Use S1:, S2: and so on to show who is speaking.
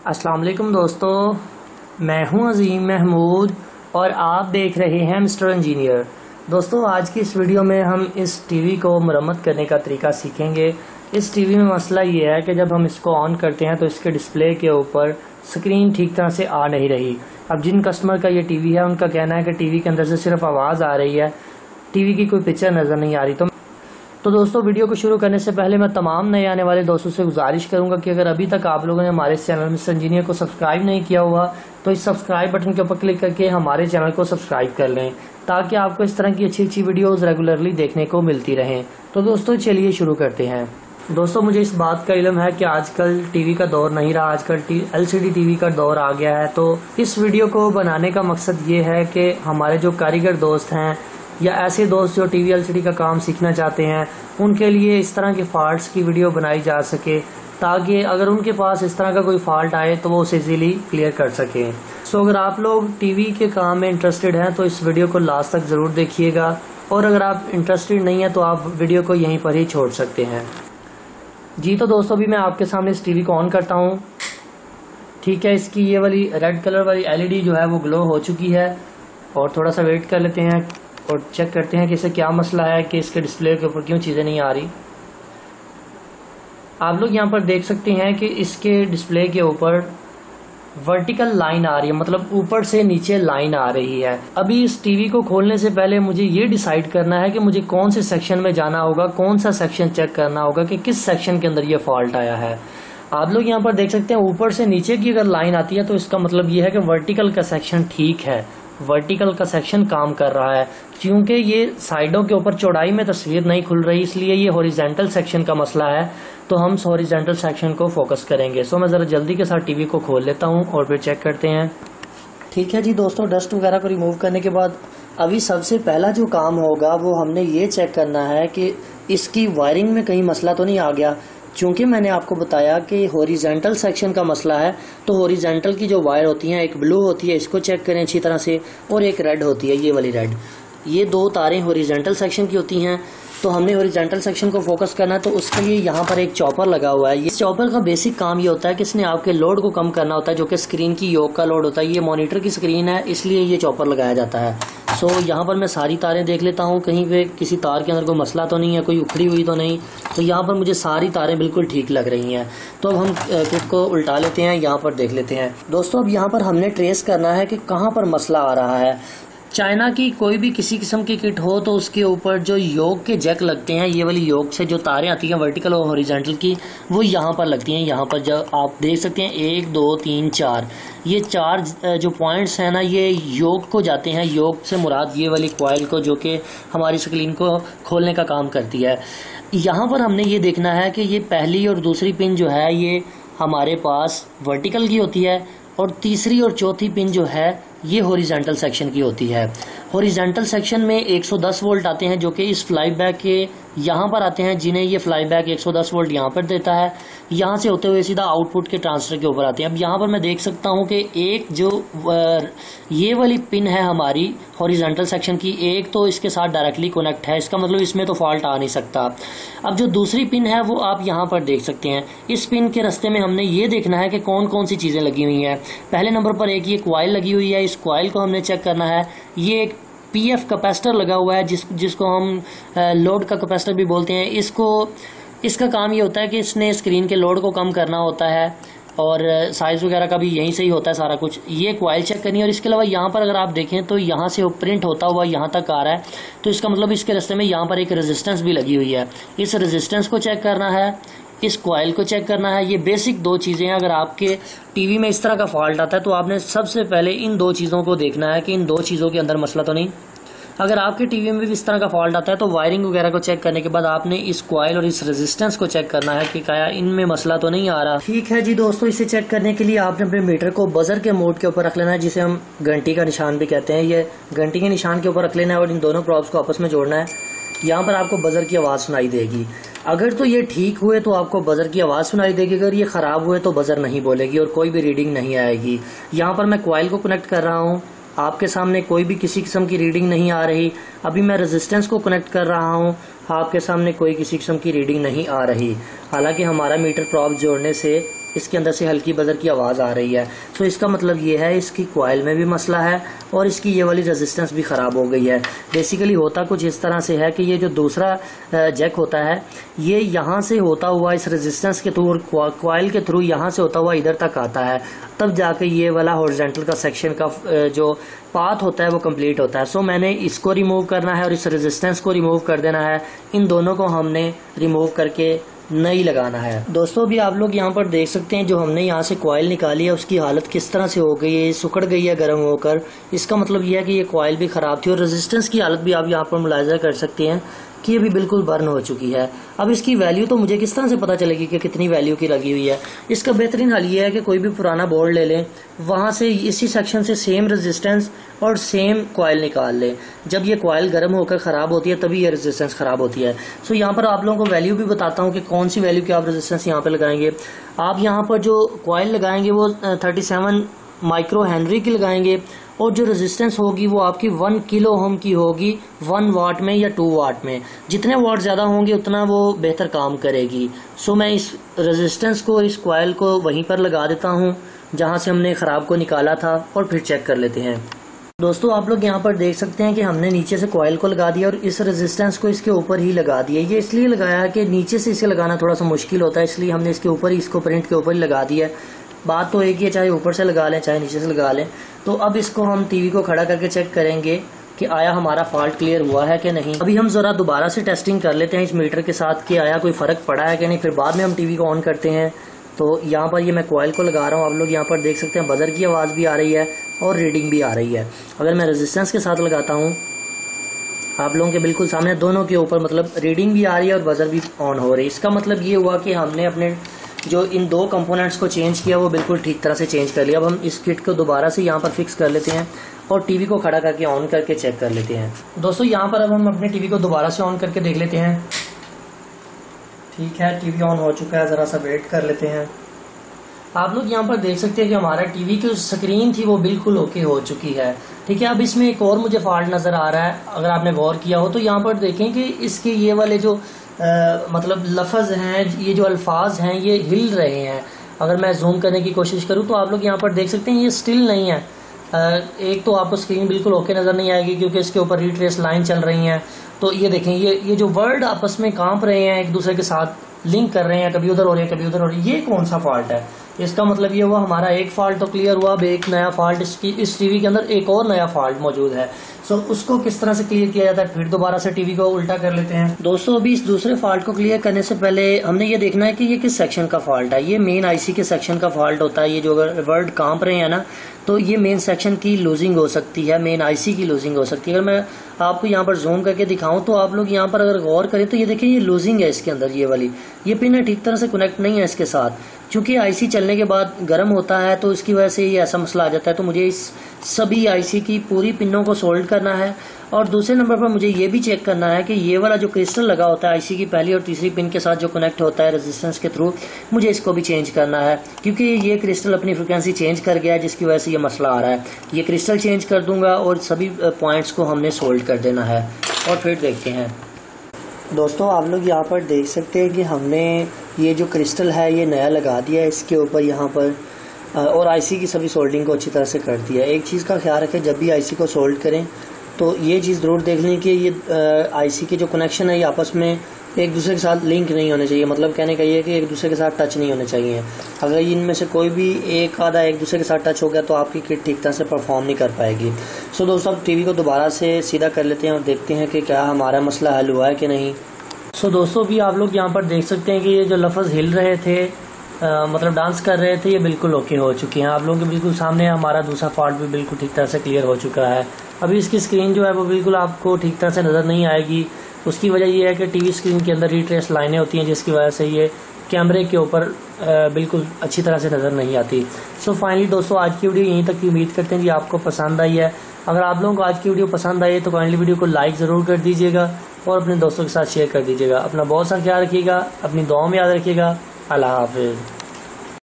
S1: अस्सलाम वालेकुम दोस्तों, मैं हूं अजीम महमूद और आप देख रहे हैं मिस्टर इंजीनियर। दोस्तों, आज की इस वीडियो में हम इस टीवी को मरम्मत करने का तरीका सीखेंगे। इस टीवी में मसला ये है कि जब हम इसको ऑन करते हैं तो इसके डिस्प्ले के ऊपर स्क्रीन ठीक तरह से आ नहीं रही। अब जिन कस्टमर का ये टीवी है उनका कहना है कि टीवी के अंदर से सिर्फ आवाज़ आ रही है, टीवी की कोई पिक्चर नज़र नहीं आ रही। तो दोस्तों, वीडियो को शुरू करने से पहले मैं तमाम नए आने वाले दोस्तों से गुजारिश करूंगा कि अगर अभी तक आप लोगों ने हमारे चैनल मिस्टर इंजीनियर को सब्सक्राइब नहीं किया हुआ तो इस सब्सक्राइब बटन के ऊपर क्लिक करके हमारे चैनल को सब्सक्राइब कर लें, ताकि आपको इस तरह की अच्छी अच्छी वीडियोस रेगुलरली देखने को मिलती रहें। तो दोस्तों, चलिए शुरू करते हैं। दोस्तों, मुझे इस बात का इल्म है कि आजकल टीवी का दौर नहीं रहा, आजकल LCD टीवी का दौर आ गया है। तो इस वीडियो को बनाने का मकसद ये है कि हमारे जो कारीगर दोस्त हैं या ऐसे दोस्त जो टीवी LCD का काम सीखना चाहते हैं, उनके लिए इस तरह के फॉल्ट्स की वीडियो बनाई जा सके, ताकि अगर उनके पास इस तरह का कोई फॉल्ट आए तो वो उसे इजीली क्लियर कर सकें। सो अगर आप लोग टीवी के काम में इंटरेस्टेड हैं तो इस वीडियो को लास्ट तक ज़रूर देखिएगा, और अगर आप इंटरेस्टेड नहीं हैं तो आप वीडियो को यहीं पर ही छोड़ सकते हैं। जी तो दोस्तों, अभी मैं आपके सामने इस टीवी को ऑन करता हूँ। ठीक है, इसकी ये वाली रेड कलर वाली LED जो है वो ग्लो हो चुकी है, और थोड़ा सा वेट कर लेते हैं और चेक करते हैं कि इसे क्या मसला है कि इसके डिस्प्ले के ऊपर क्यों चीज़ें नहीं आ रही। आप लोग यहाँ पर देख सकते हैं कि इसके डिस्प्ले के ऊपर वर्टिकल लाइन आ रही है, मतलब ऊपर से नीचे लाइन आ रही है। अभी इस टीवी को खोलने से पहले मुझे ये डिसाइड करना है कि मुझे कौन से सेक्शन में जाना होगा, कौन सा सेक्शन चेक करना होगा कि किस सेक्शन के अंदर ये फॉल्ट आया है। आप लोग यहाँ पर देख सकते हैं ऊपर से नीचे की अगर लाइन आती है तो इसका मतलब ये है कि वर्टिकल का सेक्शन ठीक है, वर्टिकल का सेक्शन काम कर रहा है। क्योंकि ये साइडों के ऊपर चौड़ाई में तस्वीर नहीं खुल रही, इसलिए ये हॉरिजॉन्टल सेक्शन का मसला है। तो हम हॉरिजॉन्टल सेक्शन को फोकस करेंगे। सो मैं ज़रा जल्दी के साथ टीवी को खोल लेता हूँ और फिर चेक करते हैं। ठीक है जी दोस्तों, डस्ट वगैरह को रिमूव करने के बाद अभी सबसे पहला जो काम होगा वो हमने ये चेक करना है कि इसकी वायरिंग में कहीं मसला तो नहीं आ गया। चूंकि मैंने आपको बताया कि हॉरिजॉन्टल सेक्शन का मसला है, तो हॉरिजॉन्टल की जो वायर होती हैं, एक ब्लू होती है, इसको चेक करें अच्छी तरह से, और एक रेड होती है, ये वाली रेड। ये दो तारें हॉरिजॉन्टल सेक्शन की होती हैं। तो हमने हॉरिजॉन्टल सेक्शन को फोकस करना है, तो उसके लिए यहाँ पर एक चॉपर लगा हुआ है। इस चॉपर का बेसिक काम ये होता है कि इसने आपके लोड को कम करना होता है, जो कि स्क्रीन की योग का लोड होता है। ये मॉनिटर की स्क्रीन है, इसलिए ये चॉपर लगाया जाता है। सो यहाँ पर मैं सारी तारें देख लेता हूँ, कहीं पे किसी तार के अंदर कोई मसला तो नहीं है, कोई उखड़ी हुई तो नहीं। तो यहाँ पर मुझे सारी तारें बिल्कुल ठीक लग रही हैं। तो अब हम क्लिप को उल्टा लेते हैं, यहाँ पर देख लेते हैं। दोस्तों, अब यहाँ पर हमने ट्रेस करना है कि कहाँ पर मसला आ रहा है। चाइना की कोई भी किसी किस्म की किट हो तो उसके ऊपर जो योग के जैक लगते हैं, ये वाली योग से जो तारें आती हैं वर्टिकल और हॉरिजॉन्टल की, वो यहाँ पर लगती हैं। यहाँ पर जब आप देख सकते हैं 1 2 3 4, ये 4 जो पॉइंट्स हैं ना, ये योग को जाते हैं। योग से मुराद ये वाली कॉइल को, जो कि हमारी स्क्रीन को खोलने का काम करती है। यहाँ पर हमने ये देखना है कि ये पहली और दूसरी पिन जो है ये हमारे पास वर्टिकल की होती है, और तीसरी और चौथी पिन जो है ये हॉरिजॉन्टल सेक्शन की होती है। हॉरिजॉन्टल सेक्शन में 110 वोल्ट आते हैं, जो कि इस फ्लाई बैक के यहाँ पर आते हैं, जिन्हें ये फ्लाई बैक 110 वोल्ट यहाँ पर देता है। यहाँ से होते हुए सीधा आउटपुट के ट्रांसफर के ऊपर आते हैं। अब यहाँ पर मैं देख सकता हूँ कि एक जो ये वाली पिन है हमारी हॉरिजॉन्टल सेक्शन की, एक तो इसके साथ डायरेक्टली कनेक्ट है, इसका मतलब इसमें तो फॉल्ट आ नहीं सकता। अब जो दूसरी पिन है वो आप यहाँ पर देख सकते हैं। इस पिन के रास्ते में हमने ये देखना है कि कौन कौन सी चीज़ें लगी हुई हैं। पहले नंबर पर एक ये कॉइल लगी हुई है, इस कॉइल को हमने चेक करना है। ये एक PF कैपेसिटर लगा हुआ है, जिसको हम लोड का कैपेसिटर भी बोलते हैं। इसका काम ये होता है कि इसने स्क्रीन के लोड को कम करना होता है, और साइज़ वगैरह का भी यहीं से ही होता है सारा कुछ। ये कॉइल चेक करनी है, और इसके अलावा यहाँ पर अगर आप देखें तो यहाँ से प्रिंट होता हुआ यहाँ तक आ रहा है, तो इसका मतलब इसके रास्ते में यहाँ पर एक रेजिस्टेंस भी लगी हुई है। इस रेजिस्टेंस को चेक करना है, इस कॉइल को चेक करना है। ये बेसिक 2 चीज़ें हैं। अगर आपके टीवी में इस तरह का फॉल्ट आता है तो आपने सबसे पहले इन 2 चीज़ों को देखना है कि इन 2 चीज़ों के अंदर मसला तो नहीं। अगर आपके टीवी में भी इस तरह का फॉल्ट आता है तो वायरिंग वगैरह को चेक करने के बाद आपने इस कॉइल और इस रेजिस्टेंस को चेक करना है कि क्या इनमें मसला तो नहीं आ रहा। ठीक है जी दोस्तों, इसे चेक करने के लिए आपने अपने मीटर को बजर के मोड के ऊपर रख लेना है, जिसे हम घंटी का निशान भी कहते हैं। ये घंटी के निशान के ऊपर रख लेना है और इन दोनों प्रॉब्स को आपस में जोड़ना है। यहाँ पर आपको बजर की आवाज़ सुनाई देगी। अगर तो ये ठीक हुए तो आपको बजर की आवाज़ सुनाई देगी, अगर ये ख़राब हुए तो बजर नहीं बोलेगी और कोई भी रीडिंग नहीं आएगी। यहाँ पर मैं कॉइल को कनेक्ट कर रहा हूँ, आपके सामने कोई भी किसी किस्म की रीडिंग नहीं आ रही। अभी मैं रेजिस्टेंस को कनेक्ट कर रहा हूँ, आपके सामने कोई किसी किस्म की रीडिंग नहीं आ रही। हालांकि हमारा मीटर प्रॉब जोड़ने से इसके अंदर से हल्की बजर की आवाज़ आ रही है। तो इसका मतलब ये है इसकी कॉइल में भी मसला है और इसकी ये वाली रेजिस्टेंस भी ख़राब हो गई है। बेसिकली होता कुछ इस तरह से है कि ये जो दूसरा जैक होता है ये यहाँ से होता हुआ इस रेजिस्टेंस के थ्रू और कॉइल के थ्रू यहाँ से होता हुआ इधर तक आता है, तब जाके ये वाला हॉरिजॉन्टल का सेक्शन का जो पाथ होता है वो कंप्लीट होता है। सो मैंने इसको रिमूव करना है और इस रेजिस्टेंस को रिमूव कर देना है। इन दोनों को हमने रिमूव करके नहीं लगाना है। दोस्तों भी आप लोग यहाँ पर देख सकते हैं जो हमने यहाँ से कॉइल निकाली है उसकी हालत किस तरह से हो गई है, सुकड़ गई है गर्म होकर। इसका मतलब यह है कि ये कॉइल भी ख़राब थी और रेजिस्टेंस की हालत भी आप यहाँ पर मुलाहिजा कर सकते हैं कि ये भी बिल्कुल बर्न हो चुकी है। अब इसकी वैल्यू तो मुझे किस तरह से पता चलेगी कि कितनी वैल्यू की लगी हुई है। इसका बेहतरीन हल ये है कि कोई भी पुराना बोर्ड ले लें, वहाँ से इसी सेक्शन से सेम रेजिस्टेंस और सेम कॉइल निकाल लें। जब ये कॉइल गर्म होकर ख़राब होती है तभी ये रेजिस्टेंस ख़राब होती है। सो यहाँ पर आप लोगों को वैल्यू भी बताता हूँ कि कौन सी वैल्यू की आप रेजिस्टेंस यहाँ पर लगाएंगे। आप यहाँ पर जो कॉइल लगाएंगे वो 37 माइक्रो हेनरी की लगाएंगे और जो रेजिस्टेंस होगी वो आपकी 1 किलो ओम की होगी 1 वाट में या 2 वाट में। जितने वाट ज़्यादा होंगे उतना वो बेहतर काम करेगी। सो मैं इस रेजिस्टेंस को, इस कॉइल को वहीं पर लगा देता हूँ जहाँ से हमने ख़राब को निकाला था और फिर चेक कर लेते हैं। दोस्तों आप लोग यहाँ पर देख सकते हैं कि हमने नीचे से कॉइल को लगा दिया और इस रेजिस्टेंस को इसके ऊपर ही लगा दिया। ये इसलिए लगाया है कि नीचे से इसे लगाना थोड़ा सा मुश्किल होता है, इसलिए हमने इसके ऊपर ही, इसको प्रिंट के ऊपर ही लगा दिया है। बात तो एक ही है, चाहे ऊपर से लगा लें चाहे नीचे से लगा लें। तो अब इसको हम टीवी को खड़ा करके चेक करेंगे कि आया हमारा फॉल्ट क्लियर हुआ है कि नहीं। अभी हम ज़रा दोबारा से टेस्टिंग कर लेते हैं इस मीटर के साथ कि आया कोई फ़र्क पड़ा है कि नहीं, फिर बाद में हम टीवी को ऑन करते हैं। तो यहाँ पर ये मैं कॉइल को लगा रहा हूँ, आप लोग यहाँ पर देख सकते हैं बजर की आवाज़ भी आ रही है और रीडिंग भी आ रही है। अगर मैं रेजिस्टेंस के साथ लगाता हूँ आप लोगों के बिल्कुल सामने, दोनों के ऊपर मतलब रीडिंग भी आ रही है और बजर भी ऑन हो रही है। इसका मतलब ये हुआ कि हमने अपने जो इन दो कंपोनेंट्स को चेंज किया वो बिल्कुल ठीक तरह से चेंज कर लिया। अब हम इस किट को दोबारा से यहाँ पर फिक्स कर लेते हैं और टीवी को खड़ा करके ऑन करके चेक कर लेते हैं। दोस्तों यहाँ पर अब हम अपने टीवी को दोबारा से ऑन करके देख लेते हैं। ठीक है, टीवी ऑन हो चुका है, ज़रा सा वेट कर लेते हैं। आप लोग यहाँ पर देख सकते हैं कि हमारा टीवी की स्क्रीन थी वो बिल्कुल ओके हो चुकी है। ठीक है, अब इसमें एक और मुझे फॉल्ट नज़र आ रहा है। अगर आपने गौर किया हो तो यहाँ पर देखें कि इसके ये वाले जो मतलब लफ्ज़ हैं, ये जो अल्फाज हैं ये हिल रहे हैं। अगर मैं जूम करने की कोशिश करूँ तो आप लोग यहाँ पर देख सकते हैं ये स्टिल नहीं है। एक तो आपको स्क्रीन बिल्कुल ओके नज़र नहीं आएगी क्योंकि इसके ऊपर रिट्रेस लाइन चल रही हैं। तो ये देखें, ये जो वर्ड आपस में कांप रहे हैं, एक दूसरे के साथ लिंक कर रहे हैं, कभी उधर हो रही है कभी उधर हो रही है। ये कौन सा फॉल्ट है? इसका मतलब ये हुआ हमारा एक फॉल्ट तो क्लियर हुआ, अब एक नया फॉल्ट इस टीवी के अंदर एक और नया फॉल्ट मौजूद है। सो उसको किस तरह से क्लियर किया जाता है, फिर दोबारा से टीवी को उल्टा कर लेते हैं। दोस्तों अभी इस दूसरे फॉल्ट को क्लियर करने से पहले हमने ये देखना है कि ये किस सेक्शन का फॉल्ट है। ये मेन आईसी के सेक्शन का फॉल्ट होता है। ये जो अगर वर्ड कांप रहे हैं ना, तो ये मेन सेक्शन की लूजिंग हो सकती है, मेन आईसी की लूजिंग हो सकती है। अगर मैं आपको यहाँ पर जूम करके दिखाऊं तो आप लोग यहाँ पर अगर गौर करें तो ये देखिए ये लूजिंग है इसके अंदर, ये वाली ये पिन है ठीक तरह से कनेक्ट नहीं है इसके साथ। क्योंकि आईसी चलने के बाद गर्म होता है तो इसकी वजह से ये ऐसा मसला आ जाता है। तो मुझे इस सभी आईसी की पूरी पिनों को सोल्ड करना है और दूसरे नंबर पर मुझे ये भी चेक करना है कि ये वाला जो क्रिस्टल लगा होता है आईसी की पहली और तीसरी पिन के साथ जो कनेक्ट होता है रेजिस्टेंस के थ्रू, मुझे इसको भी चेंज करना है क्योंकि ये क्रिस्टल अपनी फ्रिक्वेंसी चेंज कर गया है जिसकी वजह से ये मसला आ रहा है। ये क्रिस्टल चेंज कर दूंगा और सभी पॉइंट्स को हमने सोल्ड कर देना है और फिर देखते हैं। दोस्तों आप लोग यहाँ पर देख सकते हैं कि हमने ये जो क्रिस्टल है ये नया लगा दिया है इसके ऊपर यहाँ पर, और आईसी की सभी सोल्डिंग को अच्छी तरह से कर दिया। एक चीज़ का ख्याल रखें, जब भी आईसी को सोल्ड करें तो ये चीज़ ज़रूर देख लें कि ये आईसी के जो कनेक्शन है ये आपस में एक दूसरे के साथ लिंक नहीं होने चाहिए। मतलब कहने का ये है कि एक दूसरे के साथ टच नहीं होने चाहिए। अगर इनमें से कोई भी एक आधा एक दूसरे के साथ टच हो गया तो आपकी किट ठीक तरह से परफॉर्म नहीं कर पाएगी। सो दोस्तों अब टीवी को दोबारा से सीधा कर लेते हैं और देखते हैं कि क्या हमारा मसला हल हुआ है कि नहीं। सो दोस्तों भी आप लोग यहाँ पर देख सकते हैं कि ये जो लफ्ज़ हिल रहे थे, मतलब डांस कर रहे थे, ये बिल्कुल ओके हो चुके हैं। आप लोगों के बिल्कुल सामने हमारा दूसरा फॉल्ट भी बिल्कुल ठीक तरह से क्लियर हो चुका है। अभी इसकी स्क्रीन जो है वो बिल्कुल आपको ठीक तरह से नज़र नहीं आएगी। उसकी वजह ये है कि टीवी स्क्रीन के अंदर रिट्रेस लाइनें होती हैं जिसकी वजह से ये कैमरे के ऊपर बिल्कुल अच्छी तरह से नज़र नहीं आती। सो फाइनली दोस्तों आज की वीडियो यहीं तक की उम्मीद करते हैं कि आपको पसंद आई है। अगर आप लोगों को आज की वीडियो पसंद आई है तो काइंडली वीडियो को लाइक ज़रूर कर दीजिएगा और अपने दोस्तों के साथ शेयर कर दीजिएगा। अपना बहुत सा ख्याल रखिएगा, अपनी दुआ में याद रखिएगा। अल्लाह हाफिज़।